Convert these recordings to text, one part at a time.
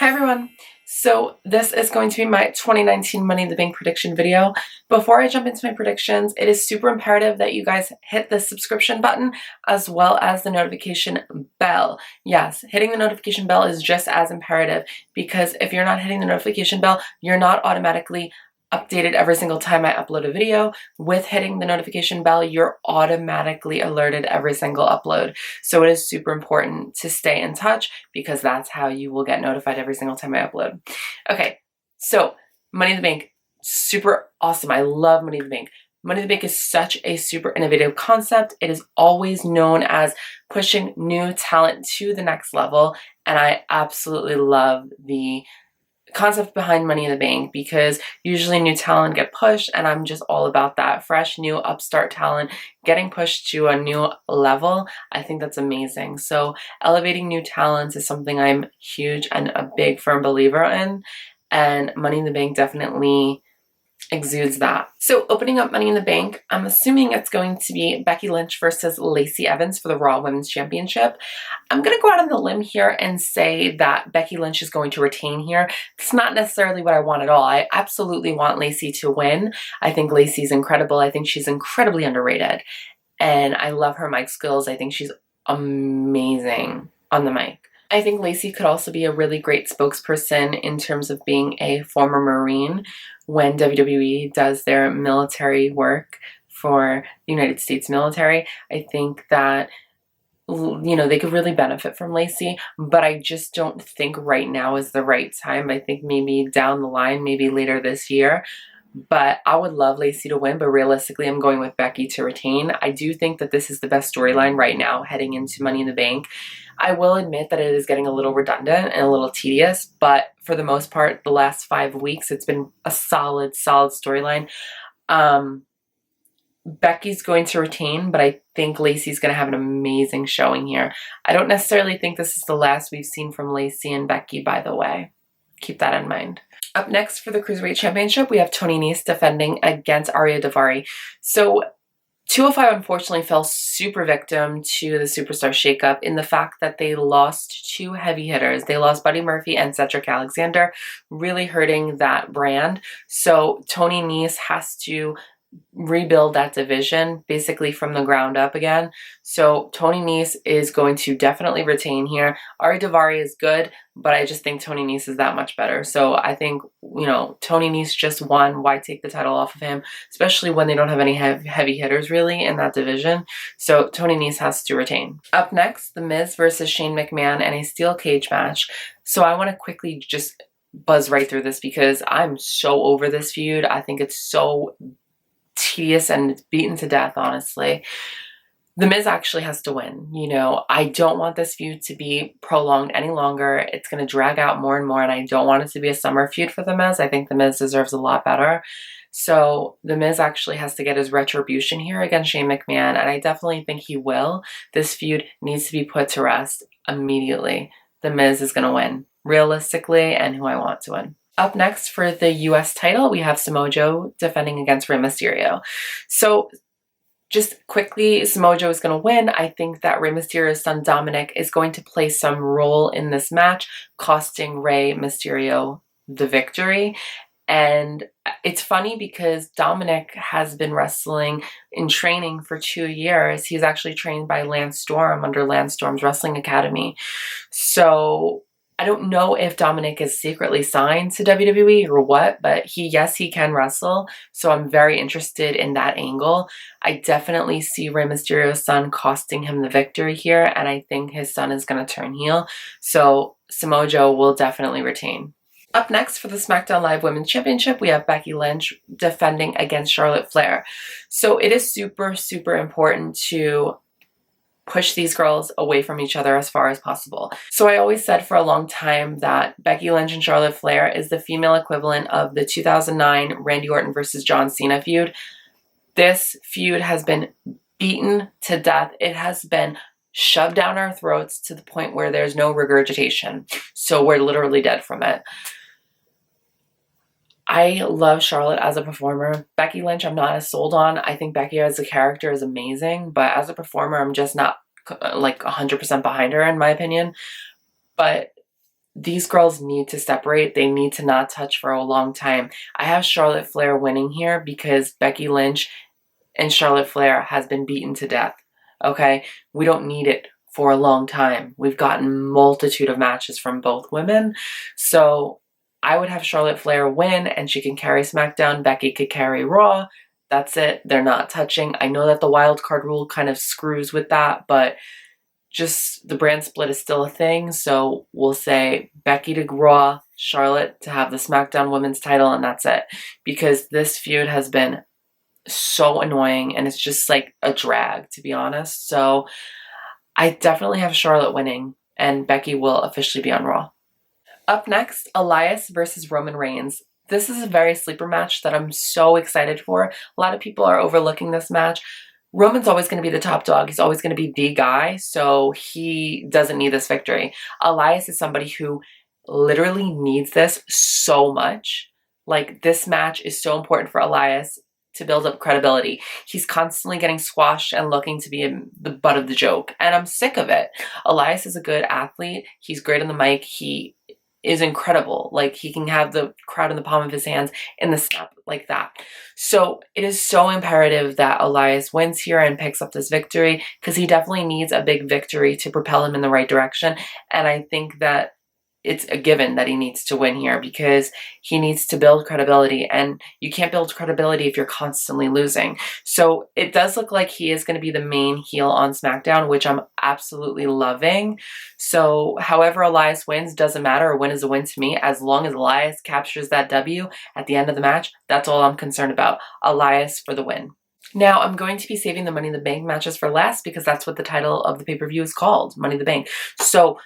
Hi everyone! So this is going to be my 2019 Money in the Bank prediction video. Before I jump into my predictions, it is super imperative that you guys hit the subscription button as well as the notification bell. Yes, hitting the notification bell is just as imperative because if you're not hitting the notification bell, you're not automatically updated every single time I upload a video. With hitting the notification bell, you're automatically alerted every single upload. So it is super important to stay in touch because that's how you will get notified every single time I upload. Okay, so Money in the Bank, super awesome. I love Money in the Bank. Money in the Bank is such a super innovative concept. It is always known as pushing new talent to the next level, and I absolutely love the concept behind Money in the Bank because usually new talent get pushed, and I'm just all about that. Fresh, new, upstart talent getting pushed to a new level. I think that's amazing. So elevating new talents is something I'm huge and a big firm believer in, and Money in the Bank definitely exudes that. So opening up Money in the Bank, I'm assuming it's going to be Becky Lynch versus Lacey Evans for the Raw Women's Championship. I'm going to go out on the limb here and say that Becky Lynch is going to retain here. It's not necessarily what I want at all. I absolutely want Lacey to win. I think Lacey's incredible. I think she's incredibly underrated. And I love her mic skills. I think she's amazing on the mic. I think Lacey could also be a really great spokesperson in terms of being a former Marine when WWE does their military work for the United States military. I think that, you know, they could really benefit from Lacey, but I just don't think right now is the right time. I think maybe down the line, maybe later this year. But I would love Lacey to win, but realistically, I'm going with Becky to retain. I do think that this is the best storyline right now heading into Money in the Bank. I will admit that it is getting a little redundant and a little tedious, but for the most part, the last 5 weeks, it's been a solid storyline. Becky's going to retain, but I think Lacey's going to have an amazing showing here. I don't necessarily think this is the last we've seen from Lacey and Becky, by the way. Keep that in mind. Up next for the Cruiserweight Championship, we have Tony Nese defending against Ariya Daivari. So 205 unfortunately fell super victim to the Superstar shakeup in the fact that they lost 2 heavy hitters. They lost Buddy Murphy and Cedric Alexander, really hurting that brand. So Tony Nese has to rebuild that division basically from the ground up again. So Tony Nese is going to definitely retain here. Ariya Daivari is good, but I just think Tony Nese is that much better. So I think, you know, Tony Nese just won. Why take the title off of him, especially when they don't have any heavy hitters really in that division? So Tony Nese has to retain. Up next, The Miz versus Shane McMahon in a steel cage match. So I want to quickly just buzz right through this because I'm so over this feud. I think it's so tedious and it's beaten to death, honestly. The Miz actually has to win. You know, I don't want this feud to be prolonged any longer. It's going to drag out more and more, and I don't want it to be a summer feud for The Miz. I think The Miz deserves a lot better. So The Miz actually has to get his retribution here against Shane McMahon, and I definitely think he will. This feud needs to be put to rest immediately. The Miz is going to win, realistically, and who I want to win. Up next for the US title, we have Samoa Joe defending against Rey Mysterio. So just quickly, Samoa Joe is going to win. I think that Rey Mysterio's son Dominic is going to play some role in this match, costing Rey Mysterio the victory. And it's funny because Dominic has been wrestling in training for 2 years. He's actually trained by Lance Storm under Lance Storm's Wrestling Academy. So I don't know if Dominic is secretly signed to WWE or what, but yes, he can wrestle. So I'm very interested in that angle. I definitely see Rey Mysterio's son costing him the victory here, and I think his son is going to turn heel. So Samoa Joe will definitely retain. Up next for the SmackDown Live Women's Championship, we have Becky Lynch defending against Charlotte Flair. So it is super important to push these girls away from each other as far as possible. So I always said for a long time that Becky Lynch and Charlotte Flair is the female equivalent of the 2009 Randy Orton versus John Cena feud. This feud has been beaten to death. It has been shoved down our throats to the point where there's no regurgitation. So we're literally dead from it. I love Charlotte as a performer. Becky Lynch, I'm not as sold on. I think Becky as a character is amazing, but as a performer, I'm just not like 100% behind her in my opinion. But these girls need to separate. They need to not touch for a long time. I have Charlotte Flair winning here because Becky Lynch and Charlotte Flair has been beaten to death. Okay? We don't need it for a long time. We've gotten multitude of matches from both women. So I would have Charlotte Flair win and she can carry SmackDown. Becky could carry Raw. That's it. They're not touching. I know that the wild card rule kind of screws with that, but just the brand split is still a thing. So we'll say Becky to Raw, Charlotte to have the SmackDown women's title, and that's it. Because this feud has been so annoying and it's just like a drag, to be honest. So I definitely have Charlotte winning and Becky will officially be on Raw. Up next, Elias versus Roman Reigns. This is a very sleeper match that I'm so excited for. A lot of people are overlooking this match. Roman's always going to be the top dog. He's always going to be the guy, so he doesn't need this victory. Elias is somebody who literally needs this so much. Like, this match is so important for Elias to build up credibility. He's constantly getting squashed and looking to be the butt of the joke, and I'm sick of it. Elias is a good athlete. He's great on the mic. He is incredible. Like, he can have the crowd in the palm of his hands in the snap like that. So it is so imperative that Elias wins here and picks up this victory because he definitely needs a big victory to propel him in the right direction. And I think that it's a given that he needs to win here because he needs to build credibility, and you can't build credibility if you're constantly losing. So it does look like he is going to be the main heel on SmackDown, which I'm absolutely loving. So however Elias wins, doesn't matter. A win is a win to me. As long as Elias captures that W at the end of the match, that's all I'm concerned about. Elias for the win. Now, I'm going to be saving the Money in the Bank matches for last because that's what the title of the pay-per-view is called, Money in the Bank. So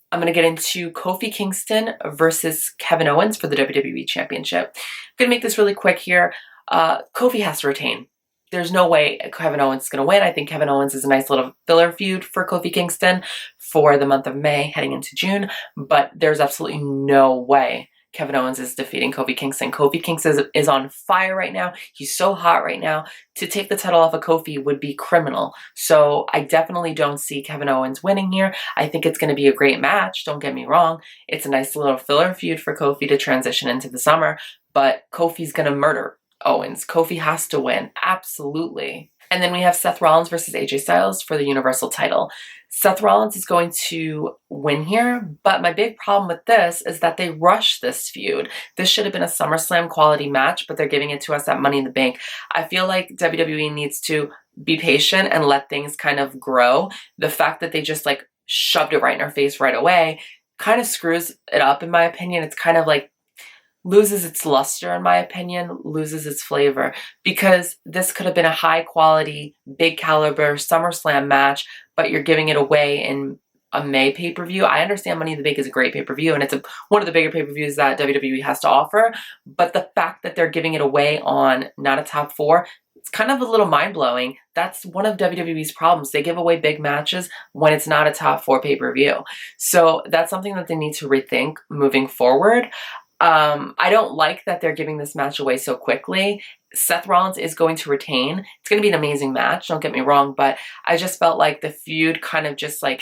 I'm going to get into Kofi Kingston versus Kevin Owens for the WWE Championship. I'm going to make this really quick here. Kofi has to retain. There's no way Kevin Owens is going to win. I think Kevin Owens is a nice little filler feud for Kofi Kingston for the month of May heading into June, but there's absolutely no way Kevin Owens is defeating Kofi Kingston. Kofi Kingston is on fire right now. He's so hot right now. To take the title off of Kofi would be criminal. So I definitely don't see Kevin Owens winning here. I think it's going to be a great match. Don't get me wrong. It's a nice little filler feud for Kofi to transition into the summer, but Kofi's going to murder Owens. Kofi has to win. Absolutely. And then we have Seth Rollins versus AJ Styles for the Universal title. Seth Rollins is going to win here, but my big problem with this is that they rushed this feud. This should have been a SummerSlam quality match, but they're giving it to us at Money in the Bank. I feel like WWE needs to be patient and let things kind of grow. The fact that they just like shoved it right in our face right away kind of screws it up, in my opinion. It's kind of like loses its luster, in my opinion, loses its flavor, because this could have been a high quality, big caliber SummerSlam match, but you're giving it away in a May pay-per-view. I understand Money in the Bank is a great pay-per-view and it's one of the bigger pay-per-views that WWE has to offer, but the fact that they're giving it away on not a top 4, it's kind of a little mind-blowing. That's one of WWE's problems. They give away big matches when it's not a top 4 pay-per-view. So that's something that they need to rethink moving forward. I don't like that they're giving this match away so quickly. Seth Rollins is going to retain. It's going to be an amazing match, don't get me wrong, but I just felt like the feud kind of just like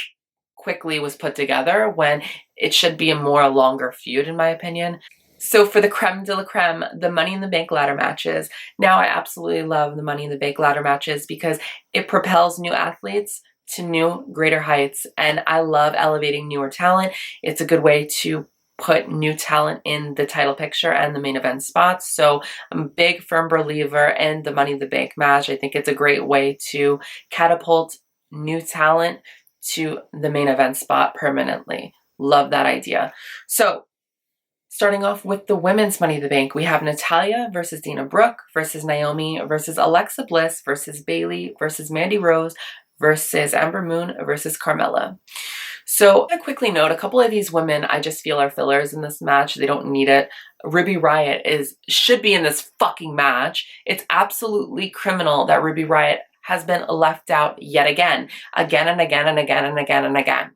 quickly was put together when it should be a more longer feud, in my opinion. So for the creme de la creme, the Money in the Bank ladder matches. Now I absolutely love the Money in the Bank ladder matches because it propels new athletes to new, greater heights. And I love elevating newer talent. It's a good way to put new talent in the title picture and the main event spots. So I'm a big firm believer in the Money in the Bank match. I think it's a great way to catapult new talent to the main event spot permanently. Love that idea. So starting off with the women's Money in the Bank, we have Natalya versus Dana Brooke versus Naomi versus Alexa Bliss versus Bayley versus Mandy Rose versus Ember Moon versus Carmella. So I quickly note a couple of these women I just feel are fillers in this match. They don't need it. Ruby Riott should be in this fucking match. It's absolutely criminal that Ruby Riott has been left out yet again and again and again and again and again and again.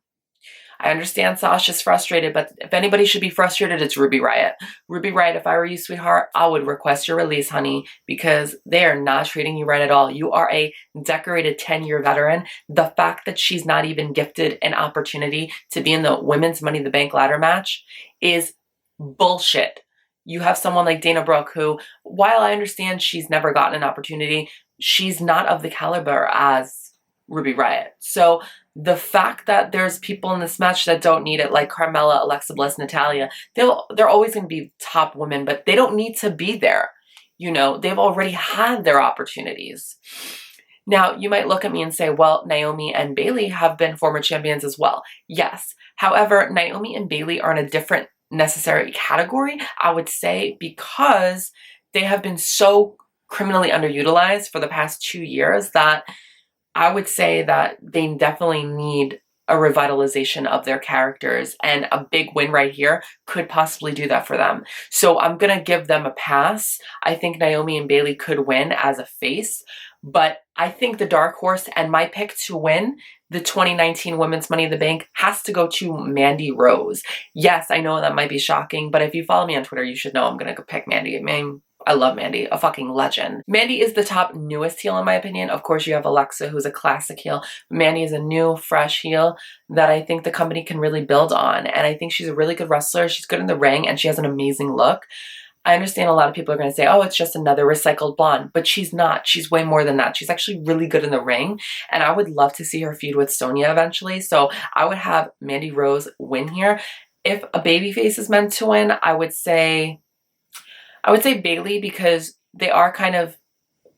I understand Sasha's frustrated, but if anybody should be frustrated, it's Ruby Riott. Ruby Riott, if I were you, sweetheart, I would request your release, honey, because they are not treating you right at all. You are a decorated 10-year veteran. The fact that she's not even gifted an opportunity to be in the Women's Money in the Bank ladder match is bullshit. You have someone like Dana Brooke who, while I understand she's never gotten an opportunity, she's not of the caliber as Ruby Riott. So the fact that there's people in this match that don't need it, like Carmella, Alexa Bliss, Natalya, they're always going to be top women, but they don't need to be there. You know, they've already had their opportunities. Now, you might look at me and say, well, Naomi and Bayley have been former champions as well. Yes. However, Naomi and Bayley are in a different necessary category, I would say, because they have been so criminally underutilized for the past 2 years that I would say that they definitely need a revitalization of their characters, and a big win right here could possibly do that for them. So I'm going to give them a pass. I think Naomi and Bayley could win as a face, but I think the dark horse and my pick to win the 2019 Women's Money in the Bank has to go to Mandy Rose. Yes, I know that might be shocking, but if you follow me on Twitter, you should know I'm going to pick Mandy. I mean, I love Mandy, a fucking legend. Mandy is the top newest heel in my opinion. Of course, you have Alexa, who's a classic heel. Mandy is a new, fresh heel that I think the company can really build on. And I think she's a really good wrestler. She's good in the ring and she has an amazing look. I understand a lot of people are going to say, oh, it's just another recycled blonde, but she's not. She's way more than that. She's actually really good in the ring, and I would love to see her feud with Sonya eventually. So I would have Mandy Rose win here. If a babyface is meant to win, I would say Bayley, because they are kind of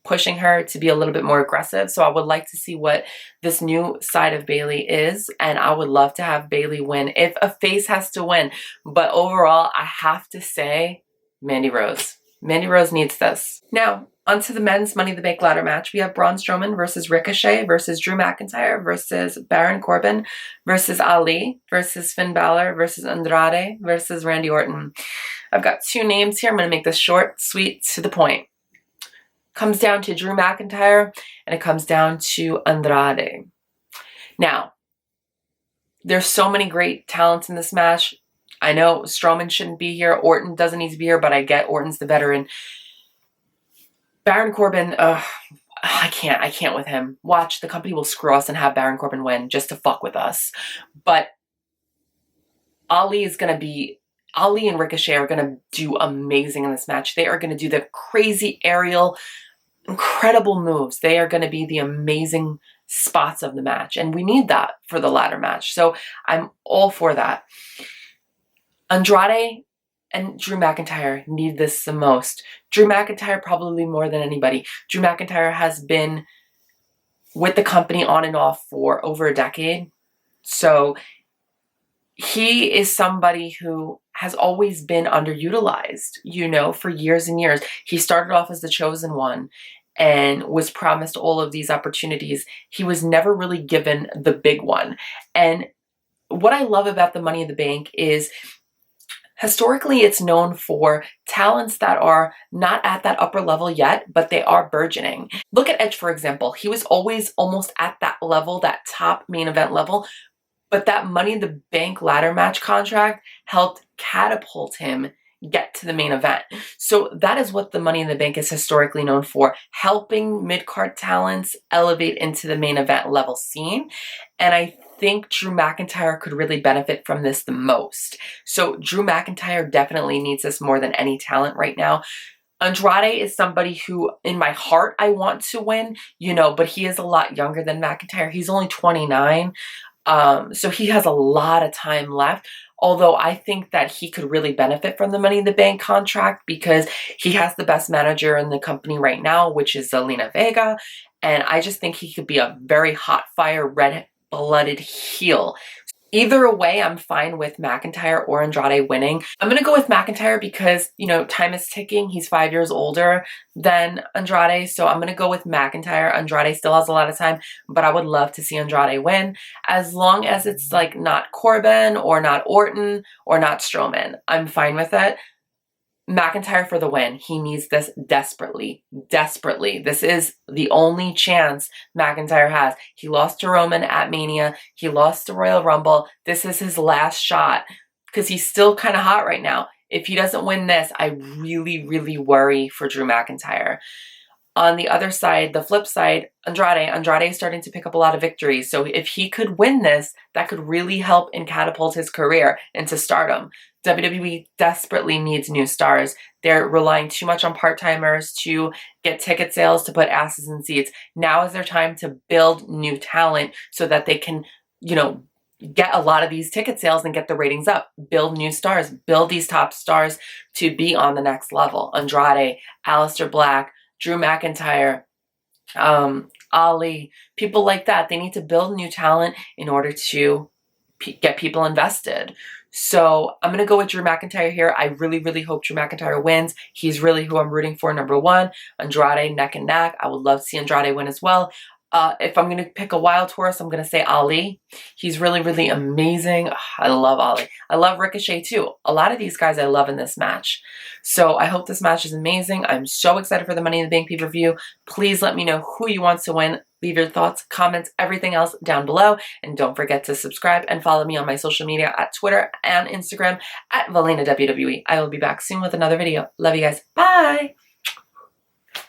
pushing her to be a little bit more aggressive. So I would like to see what this new side of Bayley is, and I would love to have Bayley win if a face has to win. But overall, I have to say Mandy Rose. Mandy Rose needs this. Now, onto the men's Money in the Bank ladder match. We have Braun Strowman versus Ricochet versus Drew McIntyre versus Baron Corbin versus Ali versus Finn Balor versus Andrade versus Randy Orton. I've got 2 names here. I'm going to make this short, sweet, to the point. Comes down to Drew McIntyre and it comes down to Andrade. Now, there's so many great talents in this match. I know Strowman shouldn't be here. Orton doesn't need to be here, but I get Orton's the veteran. Baron Corbin, I can't with him. Watch, the company will screw us and have Baron Corbin win just to fuck with us. But Ali and Ricochet are going to do amazing in this match. They are going to do the crazy aerial, incredible moves. They are going to be the amazing spots of the match. And we need that for the ladder match. So I'm all for that. Andrade and Drew McIntyre need this the most. Drew McIntyre probably more than anybody. Drew McIntyre has been with the company on and off for over a decade. So he is somebody who has always been underutilized, you know, for years and years. He started off as the chosen one and was promised all of these opportunities. He was never really given the big one. And what I love about the Money in the Bank is historically, it's known for talents that are not at that upper level yet, but they are burgeoning. Look at Edge, for example. He was always almost at that level, that top main event level, but that Money in the Bank ladder match contract helped catapult him get to the main event. So that is what the Money in the Bank is historically known for, helping mid-card talents elevate into the main event level scene. And I think Drew McIntyre could really benefit from this the most. So Drew McIntyre definitely needs this more than any talent right now. Andrade is somebody who, in my heart, I want to win, you know, but he is a lot younger than McIntyre. He's only 29, so he has a lot of time left. Although I think that he could really benefit from the Money in the Bank contract because he has the best manager in the company right now, which is Zelina Vega. And I just think he could be a very hot fire, red-blooded heel. Either way, I'm fine with McIntyre or Andrade winning. I'm going to go with McIntyre because, you know, time is ticking. He's 5 years older than Andrade, so I'm going to go with McIntyre. Andrade still has a lot of time, but I would love to see Andrade win as long as it's like not Corbin or not Orton or not Strowman. I'm fine with it. McIntyre for the win. He needs this desperately, desperately. This is the only chance McIntyre has. He lost to Roman at Mania. He lost to Royal Rumble. This is his last shot because he's still kind of hot right now. If he doesn't win this, I really, really worry for Drew McIntyre. On the other side, the flip side, Andrade is starting to pick up a lot of victories. So if he could win this, that could really help and catapult his career into stardom. WWE desperately needs new stars. They're relying too much on part-timers to get ticket sales, to put asses in seats. Now is their time to build new talent so that they can, get a lot of these ticket sales and get the ratings up. Build new stars. Build these top stars to be on the next level. Andrade, Aleister Black, Drew McIntyre, Ali, people like that. They need to build new talent in order to get people invested. So I'm going to go with Drew McIntyre here. I really, really hope Drew McIntyre wins. He's really who I'm rooting for, number one. Andrade, neck and neck. I would love to see Andrade win as well. If I'm going to pick a wild horse, I'm going to say Ali. He's really, really amazing. I love Ali. I love Ricochet too. A lot of these guys I love in this match. So I hope this match is amazing. I'm so excited for the Money in the Bank pay-per-view. Please let me know who you want to win. Leave your thoughts, comments, everything else down below. And don't forget to subscribe and follow me on my social media at Twitter and Instagram at Valena WWE. I will be back soon with another video. Love you guys. Bye!